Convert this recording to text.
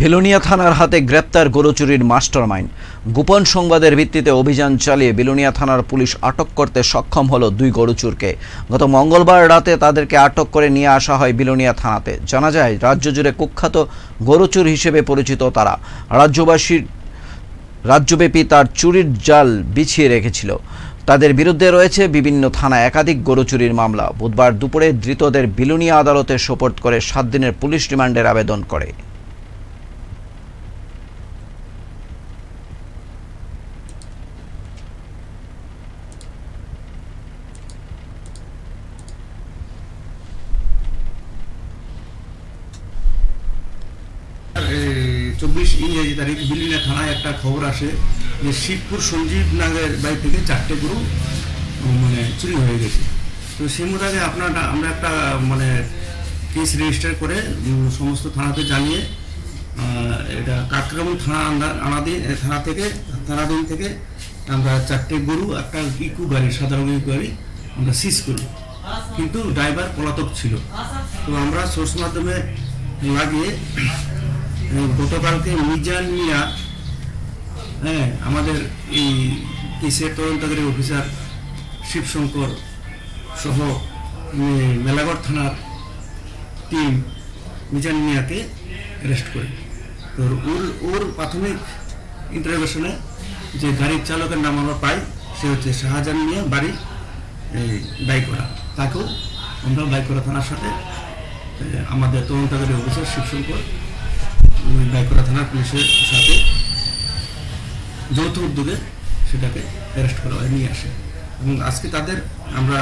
বিলোনিয়া থানার হাতে গ্রেপ্তার গরু চুরির মাস্টারমাইন্ড। গোপন সংবাদের ভিত্তিতে অভিযান চালিয়ে বিলোনিয়া থানার পুলিশ আটক করতে সক্ষম হলো দুই গরু চোরকে। গত মঙ্গলবার রাতে তাদেরকে আটক করে নিয়ে আসা হয় বিলোনিয়া থানাতে। জানা যায়, রাজ্য জুড়ে কুখ্যাত গরু চোর হিসেবে পরিচিত তারা রাজ্যব্যাপী তার চুরির জাল বিছিয়ে রেখেছিল। তাদের বিরুদ্ধে রয়েছে বিভিন্ন থানায় একাধিক গরু চুরির মামলা। বুধবার দুপুরে ধৃতদের বিলোনিয়া আদালতে সোপর্দ করে 7 দিনের পুলিশ রিমান্ডের আবেদন করে। চব্বিশ ইংরেজি তারিখ বিলোনিয়া থানায় একটা খবর আসে যে শিবপুর সঞ্জীব নাগের বাড়ি থেকে 4টে গরু চুরি হয়ে গেছে। তো সেই মোতাবেক আমরা একটা কেস রেজিস্টার করে সমস্ত থানাতে জানিয়ে এটা কাকরাবন থানাধীন থেকে আমরা 4টে গরু, একটা ইকু গাড়ি, সাধারণ ইকু গাড়ি আমরা সিজ করি, কিন্তু ড্রাইভার পলাতক ছিল। তো আমরা সোর্স মাধ্যমে লাগিয়ে গতকালকে মিজান মিয়া, আমাদের এই কেসের তদন্তকারী অফিসার শিবশঙ্কর সহ মেলাগড় থানার টিম মিজান মিয়াকে অ্যারেস্ট করে। তো ওর প্রাথমিক ইন্টারোগেশনে যে গাড়ির চালকের নাম আমরা পাই, সে হচ্ছে শাহজাহান মিয়া, বাড়ি বাইকড়া। তাকেও আমরা বাইকড়া থানার সাথে আমাদের তদন্তকারী অফিসার শিবশঙ্কর বাইকড়া থানার পুলিশের সাথে যৌথ উদ্যোগে সেটাকে অ্যারেস্ট করা হয়, নিয়ে আসে। এবং আজকে তাদের আমরা